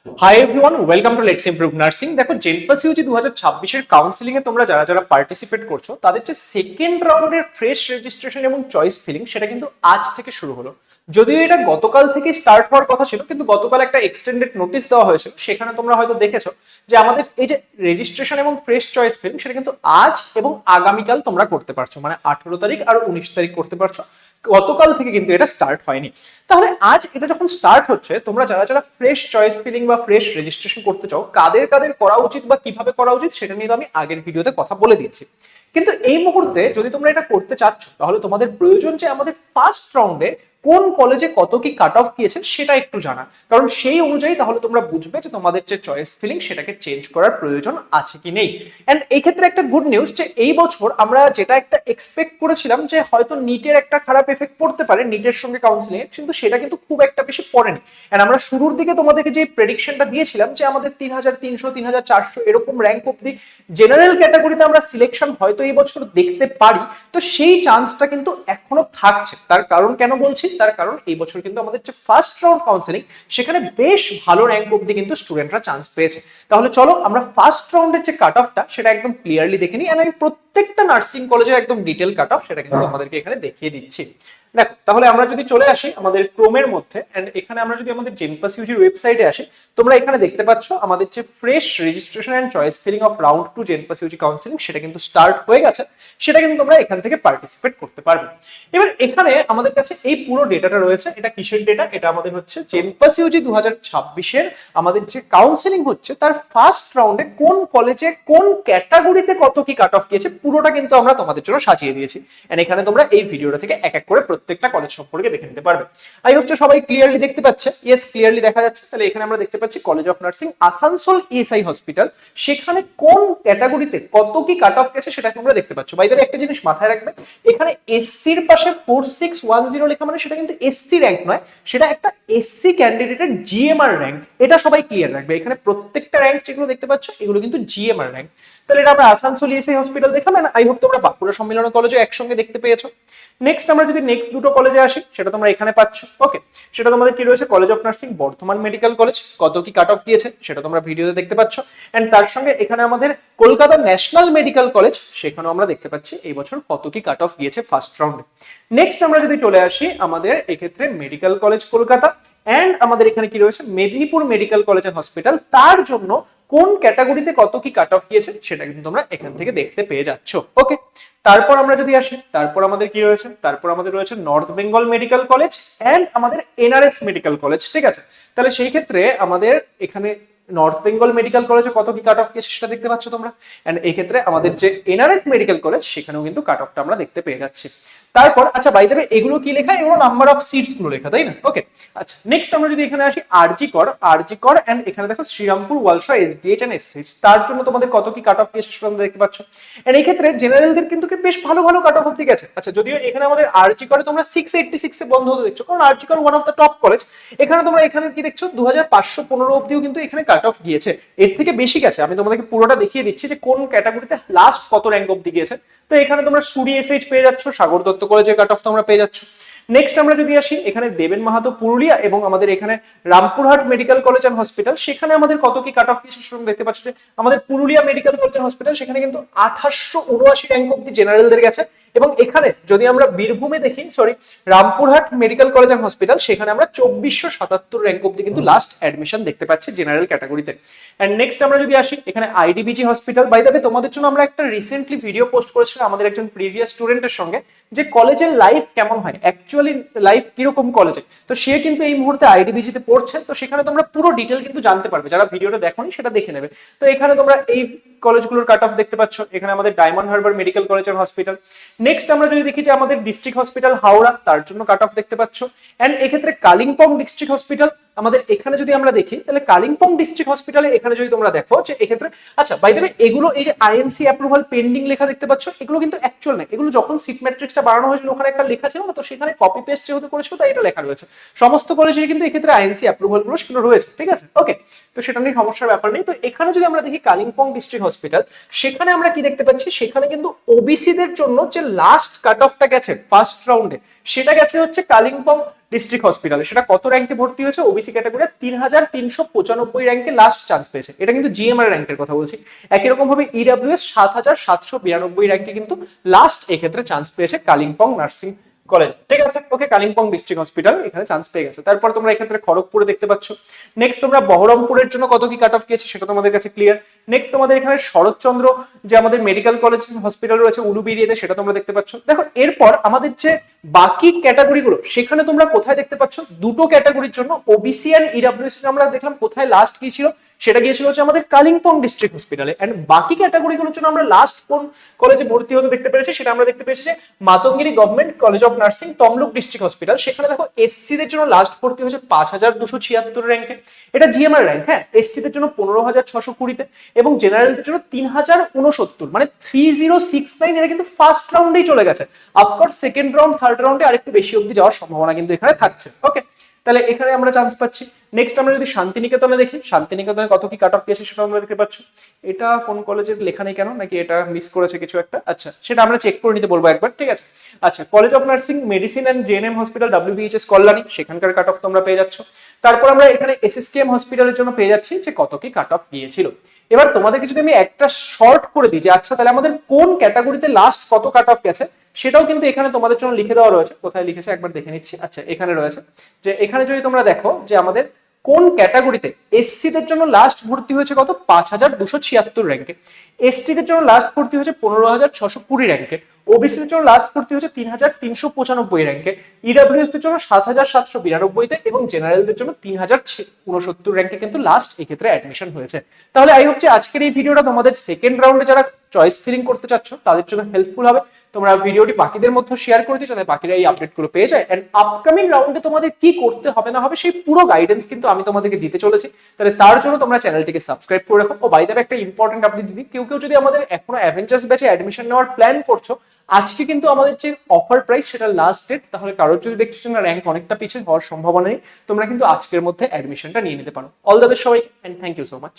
Hi everyone, welcome to let's improve nursing. দেখো, জেনপাস Yuji 2026 counselling এ তোমরা যারা যারা পার্টিসিপেট করছো তাদের যে সেকেন্ড রাউন্ডের ফ্রেশ রেজিস্ট্রেশন এবং চয়েস ফিলিং সেটা কিন্তু আজ থেকে শুরু হলো। যদিও এটা গতকাল থেকে স্টার্ট হওয়ার কথা ছিল, কিন্তু গতকাল একটা এক্সটেন্ডেড নোটিশ দেওয়া হয়েছিল। সেখানে তোমরা হয়তো দেখেছো যে আমাদের এই যে রেজিস্ট্রেশন এবং ফ্রেশ চয়েস ফিলিং সেটা কিন্তু আজ এবং আগামীকাল তোমরা করতে পারছো, মানে 18 তারিখ আর 19 তারিখ করতে পারছো। গতকাল থেকে কিন্তু এটা স্টার্ট হয়নি। তাহলে আজ এটা যখন স্টার্ট হচ্ছে, তোমরা যারা যারা ফ্রেশ চয়েস ফিলিং বা ফ্রেশ রেজিস্ট্রেশন করতে চাও, কাদের কাদের করা উচিত বা কিভাবে করা উচিত সেটা নিয়ে তো আমি আগের ভিডিওতে কথা বলে দিয়েছি। কিন্তু এই মুহূর্তে যদি তোমরা এটা করতে চাচ্ছ, তাহলে তোমাদের প্রয়োজন যে আমাদের ফার্স্ট রাউন্ডে কোন কলেজে কত কি কাট অফ গিয়েছে সেটা একটু জানা, কারণ সেই অনুযায়ী তাহলে তোমরা বুঝবে যে তোমাদের যে চয়েস ফিলিং সেটাকে চেঞ্জ করার প্রয়োজন আছে কি নেই। এন্ড এই ক্ষেত্রে একটা গুড নিউজ যে এই বছর আমরা যেটা একটা এক্সপেক্ট করেছিলাম যে হয়তো নিটের একটা খারাপ এফেক্ট পড়তে পারে নিটের সঙ্গে কাউন্সিলিং, কিন্তু সেটা কিন্তু খুব একটা বেশি পড়েনি। এন্ড আমরা শুরুর দিকে তোমাদেরকে যে প্রেডিকশনটা দিয়েছিলাম যে আমাদের 3300 3400 এরকম র্যাঙ্ক অব্দি জেনারেল ক্যাটাগরিতে আমরা সিলেকশন হয়তো এই বছর দেখতে পারি, তো সেই চান্সটা কিন্তু এখনো থাকছে। তার কারণ কেন বলছি? তার কারণ এই বছর কিন্তু আমাদের যে ফার্স্ট রাউন্ড কাউন্সিলিং সেখানে বেশ ভালো র্যাঙ্ক অব্দি কিন্তু স্টুডেন্টরা চান্স পেয়েছে। তাহলে চলো আমরা ফার্স্ট রাউন্ডের যে কাট অফটা সেটা একদম ক্লিয়ারলি দেখে নিই। আমি প্রত্যেকটা নার্সিং কলেজের একদম ডিটেল কাট অফ সেটা কিন্তু আমাদেরকে এখানে দেখিয়ে দিচ্ছি। দেখো, তাহলে আমরা যদি চলে আসি আমাদের ক্রোমের মধ্যে, এন্ড এখানে আমরা যদি আমাদের জেনপাস ইউজির ওয়েবসাইটে আসি, তোমরা এখানে দেখতে পাচ্ছ আমাদের যে fresh registration and choice filling of round 2 JENPAS UG counselling সেটা কিন্তু স্টার্ট হয়ে গেছে। সেটা কিন্তু তোমরা এখান থেকে পার্টিসিপেট করতে পারবে। এবার এখানে আমাদের কাছে এই পুরো ডেটাটা রয়েছে। এটা কিসের ডেটা? এটা আমাদের হচ্ছে জেনপাস ইউজি 2026 আমাদের যে কাউন্সিলিং হচ্ছে তার ফার্স্ট রাউন্ডে কোন কলেজে কোন ক্যাটাগরিতে কত কি কাট অফ গিয়েছে পুরোটা কিন্তু আমরা তোমাদের জন্য সাজিয়ে দিয়েছি। এন্ড এখানে তোমরা এই ভিডিওটা থেকে এক এক করে প্রত্যেকটা কলেজ সম্পর্কে দেখে নিতে পারবে। আই হোপ যে সবাই ক্লিয়ারলি দেখতে পাচ্ছে। ইয়েস, ক্লিয়ারলি দেখা যাচ্ছে। তাহলে এখানে আমরা দেখতে পাচ্ছি college of nursing Asansol ESI hospital, সেখানে কোন ক্যাটাগরিতে কত কি কাট অফ গেছে সেটা তোমরা দেখতে পাচ্ছ। বাই দ্য ওয়ে, একটা জিনিস মাথায় রাখবে, এখানে এসসির পাশে 4610 লেখা মানে সেটা কিন্তু এসসি র্যাঙ্ক নয়, সেটা একটা এসসি ক্যান্ডিডেটের জিএমআর র্যাঙ্ক। এটা সবাই ক্লিয়ার রাখবে। এখানে প্রত্যেকটা র্যাঙ্ক যেগুলো দেখতে পাচ্ছ এগুলো কিন্তু জিএমআর র্যাঙ্ক। তাহলে এটা আমরা আসানসোল ইএসআই হসপিটাল দেখলাম। আই হোপ তোমরা বাঁকুড়া সম্মিলন কলেজে একসঙ্গে দেখতে পেয়েছো। নেক্সট আমরা যদি নেক্সট দুটো কলেজে আসি, সেটা তোমরা এখানে পাচ্ছ। ওকে, সেটা তোমাদের কি রয়েছে? College of nursing Bardhaman medical college, কত কি কাট অফ গিয়েছে সেটা তোমরা ভিডিওতে দেখতে পাচ্ছ। এন্ড তার সঙ্গে এখানে আমাদের কলকাতা ন্যাশনাল মেডিকেল কলেজ, সেখানেও আমরা দেখতে পাচ্ছি এই বছর কত কি কাট অফ গিয়েছে ফার্স্ট রাউন্ডে। নেক্সট আমরা যদি চলে আসি আমাদের এক্ষেত্রে মেডিকেল কলেজ কলকাতা, এন্ড আমাদের এখানে কি রয়েছে? Medinipur medical college and hospital, তার জন্য কোন ক্যাটাগরিতে কত কি কাট অফ গিয়েছে সেটা কিন্তু তোমরা এখান থেকে দেখতে পেয়ে যাচ্ছ। ওকে, তারপর আমরা যদি আসি, তারপর আমাদের কি রয়েছে? তারপর আমাদের রয়েছে north Bengal medical college and আমাদের এনআরএস মেডিকেল কলেজ। ঠিক আছে, তাহলে সেই ক্ষেত্রে আমাদের এখানে নর্থ বেঙ্গল মেডিকেল কলেজে কত কি কাট অফ গেছে সেটা দেখতে পাচ্ছ তোমরা। এন্ড এই ক্ষেত্রে আমাদের যে এনআরএস মেডিকেল কলেজ সেখানেও কিন্তু কাট অফটা আমরা দেখতে পেয়ে যাচ্ছি। তারপর আচ্ছা, বাই দ্য ওয়ে, এগুলো কি লেখা? এগুলো নাম্বার অফ সিটস গুলো লেখা, তাই না? ওকে, আচ্ছা, নেক্সট আমরা যদি এখানে আসি আরজি কর এন্ড এখানে দেখো শ্রীরামপুর ওয়ালসা এসডিএইচ এন্ড এসএসএইচ, তার জন্য তোমাদের কত কি কাট অফ গেছে সেটা তোমরা দেখতে পাচ্ছ। এন্ড এই ক্ষেত্রে জেনারেলদের কিন্তু বেশ ভালো ভালো কাট অফ অব্দি গেছে। আচ্ছা, যদিও এখানে আমাদের আরজি করে তোমরা 686 এ বন্ধ হতে দেখছো, কারণ আরজি কর one of the top college. এখানে তোমরা এখানে কি দেখছো? 2515 অব্দিও কিন্তু এখানে কাট অফ গিয়েছে। এর থেকে বেশি গেছে। আমি তোমাদেরকে পুরোটা দেখিয়ে দিচ্ছি যে কোন ক্যাটাগরিতে লাস্ট কত র্যাঙ্ক অব্দি গিয়েছে। তো এখানে তোমরা সুরি এসএইচ পেয়ে যাচ্ছ, সাগর দত্ত কলেজের কাট অফ তোমরা পেয়ে যাচ্ছ। নেক্সট আমরা যদি আসি, এখানে দেবেন মাহাতো পুরুলিয়া এবং আমাদের এখানে Rampurhat medical college and hospital, সেখানে আমাদের কত কি কাট অফ গিয়েছে সেটা দেখতে পাচ্ছ যে আমাদের Purulia medical college and hospital সেখানে কিন্তু 2879 র্যাঙ্ক অব্দি জেনারেলদের গেছে। এবং এখানে যদি আমরা বীরভূমে দেখি, Rampurhat medical college and hospital, সেখানে আমরা 2477 র্যাঙ্ক অব্দি কিন্তু লাস্ট অ্যাডমিশন দেখতে পাচ্ছি জেনারেল ক্যাটাগরিতে। এন্ড নেক্সট আমরা যদি আসি এখানে IDBG hospital, by the way তোমাদের জন্য আমরা একটা রিসেন্টলি ভিডিও পোস্ট করেছিলাম আমাদের একজন প্রিভিয়াস স্টুডেন্টের সঙ্গে, যে কলেজের লাইফ কেমন হয়, অ্যাকচুয়ালি লাইফ কিরকম কলেজে। তো সে কিন্তু এই মুহূর্তে আইডিবিজি তে পড়ছে, তো সেখানে তোমরা পুরো ডিটেল কিন্তু জানতে পারবে। যারা ভিডিওটা দেখোনি সেটা দেখে নেবে। তো এখানে তোমরা এই কলেজগুলোর কাট অফ দেখতে পাচ্ছ। এখানে আমাদের Diamond Harbour medical college and hospital. Next আমরা যদি দেখি যে আমাদের ডিস্ট্রিক্ট হসপিটাল হাওড়া, তার জন্য কাট অফ দেখতে পাচ্ছ। এন্ড এক্ষেত্রে কালিম্পং ডিস্ট্রিক্ট হসপিটাল আমাদের এখানে যদি আমরা দেখি, তাহলে কালিম্পং ডিস্ট্রিক্ট হসপিটালে এখানে যদি তোমরা দেখো যে এক্ষেত্রে আচ্ছা, বাই দ্য ওয়ে, এগুলো এই যে আইএনসি অ্যাপ্রুভাল পেন্ডিং লেখা দেখতে পাচ্ছ, এগুলো কিন্তু অ্যাকচুয়াল না। এগুলো যখন সিট ম্যাট্রিক্সটা বাড়ানো হয়েছিল ওখানে একটা লেখা ছিল না, তো সেখানে কপি পেস্ট যেহেতু করেছিল তাই এটা লেখা রয়েছে। সমস্ত কলেজের কিন্তু এক্ষেত্রে আইএনসি অ্যাপ্রুভাল গুলো সেগুলো রয়েছে। ঠিক আছে, ওকে, তো সেটা নিয়ে সমস্যার ব্যাপার নেই। তো এখানে যদি আমরা দেখি কালিম্পং ডিস্ট্রিক্ট হসপিটাল, সেখানে আমরা কি দেখতে পাচ্ছি? সেখানে কিন্তু ওবিসিদের জন্য যে লাস্ট কাট অফটা গেছে ফার্স্ট রাউন্ডে, সেটা গেছে হচ্ছে কালিম্পং ডিস্ট্রিক্ট হসপিটালে, সেটা কত র্যাঙ্কে ভর্তি হয়েছে? ওবিসি ক্যাটাগরি 3395 র্যাঙ্কে লাস্ট চান্স পেয়েছে। এটা কিন্তু জিএমআর র্যাঙ্কের কথা বলছি। একই রকম ভাবে ইডব্লিউএস 7792 র্যাঙ্কে কিন্তু লাস্ট এক্ষেত্রে চান্স পেয়েছে কালিম্পং নার্সিং কলেজ। ঠিক আছে, ওকে, কালিম্পং ডিস্ট্রিক্ট হসপিটাল এখানে চান্স পেয়ে গেছে। তারপর তোমরা এক্ষেত্রে খড়গপুরে দেখতে পাচ্ছ। নেক্সট তোমরা বহরমপুরের জন্য কত কি কাট অফ গিয়েছে সেটা তোমাদের কাছে ক্লিয়ার। নেক্সট তোমাদের এখানে শরৎচন্দ্র যে আমাদের মেডিকেল কলেজ হসপিটাল রয়েছে উলুবেড়িয়াতে, সেটা তোমরা দেখতে পাচ্ছ। দেখো এরপর আমাদের যে বাকি ক্যাটাগরিগুলো সেখানে তোমরা কোথায় দেখতে পাচ্ছ? দুটো ক্যাটাগরির জন্য ওবিসি এন্ড ইডব্লিউএস আমরা দেখলাম কোথায় লাস্ট গিয়েছিল, সেটা গিয়েছিল হচ্ছে আমাদের কালিম্পং ডিস্ট্রিক্ট হসপিটালে। এন্ড বাকি ক্যাটাগরিগুলোর জন্য আমরা লাস্ট কোন কলেজে ভর্তি হতে দেখতে পেরেছি সেটা আমরা দেখতে পেয়েছি যে Matangini government college of nursing Tamluk district hospital. সেখানে দেখো এসসি দের জন্য লাস্ট ভর্তি হয়েছে 5276 র্যাঙ্কে, এটা জিএমআর র্যাঙ্ক। হ্যাঁ, এসটি দের জন্য 15620-তে এবং জেনারেলদের জন্য 3069, মানে 3069। এটা কিন্তু ফার্স্ট রাউন্ডেই চলে গেছে। অফকোর্স সেকেন্ড রাউন্ড থার্ড রাউন্ডে আরেকটু বেশি অবধি যাওয়ার সম্ভাবনা কিন্তু এখানে থাকছে। ওকে, তাহলে এখানে আমরা চান্স পাচ্ছি। নেক্সট আমরা যদি শান্তিনিকেতনে দেখি, শান্তিনিকেতনে কত কি কাট অফ গেছে সেটা আমরা দেখতে পাচ্ছ। এটা কোন কলেজের লেখা নেই কেন, নাকি এটা মিস করেছে কিছু একটা? আচ্ছা, সেটা আমরা চেক করে নিতে বলবো একবার। ঠিক আছে, আচ্ছা, college of nursing medicine and JNM hospital WBHS Kalyani, সেখানকার কাট অফ তোমরা পেয়ে যাচ্ছ। তারপর আমরা এখানে SSKM হসপিটালের জন্য পেয়ে যাচ্ছি যে কত কি কাট অফ গিয়েছিল। এবার তোমাদেরকে যদি আমি একটা শর্ট করে দিই যে আচ্ছা তাহলে আমাদের কোন ক্যাটাগরিতে লাস্ট কত কাট অফ গেছে, সেটাও কিন্তু এখানে তোমাদের জন্য লিখে দেওয়া রয়েছে। কোথায় লিখেছে একবার দেখে নিচ্ছি। আচ্ছা, এখানে রয়েছে যে এখানে যদি তোমরা দেখো যে আমাদের কোন ক্যাটাগরিতে এসসি দের জন্য লাস্ট ভর্তি হয়েছে কত 5276 র্যাঙ্কে, এসটি দের জন্য লাস্ট ভর্তি হয়েছে 15620 র্যাঙ্কে, ওবিসি দের জন্য লাস্ট ভর্তি হয়েছে 3395 র্যাঙ্কে, ইডব্লিউএস দের জন্য 7792-তে এবং জেনারেলদের জন্য 3069 র্যাঙ্কে কিন্তু লাস্ট এক্ষেত্রে অ্যাডমিশন হয়েছে। তাহলে আই হোপ যে আজকের এই ভিডিওটা তোমাদের সেকেন্ড রাউন্ডে যারা চয়েস ফিলিং করতে চাচ্ছ তাদের জন্য হেল্পফুল হবে। তোমরা ভিডিওটি বাকিদের মধ্যে শেয়ার করে দিও যাতে বাকিরা এই আপডেটগুলো পেয়ে যায়। এন্ড আপকামিং রাউন্ডে তোমাদের কি করতে হবে না হবে সেই পুরো গাইডেন্স কিন্তু আমি তোমাদেরকে দিতে চলেছি। তাহলে তার জন্য তোমরা চ্যানেলটিকে সাবস্ক্রাইব করে রাখো। ও বাই দ্য ওয়ে একটা ইম্পর্টেন্ট আপডেট দিদি, কেউ যদি আমাদের এখনো অ্যাভেঞ্জার্স ব্যাচে অ্যাডমিশন নেওয়ার প্ল্যান করছো, আজকে কিন্তু আমাদের যে অফার প্রাইস সেটা লাস্ট ডেট। তাহলে কারোর যদি দেখছো না র্যাঙ্ক অনেকটা পিছিয়ে হওয়ার সম্ভাবনা নেই, তোমরা কিন্তু আজকের মধ্যে অ্যাডমিশনটা নিয়ে নিতে পারো। অল দ্য বেস্ট সবাইকে, and thank you so much.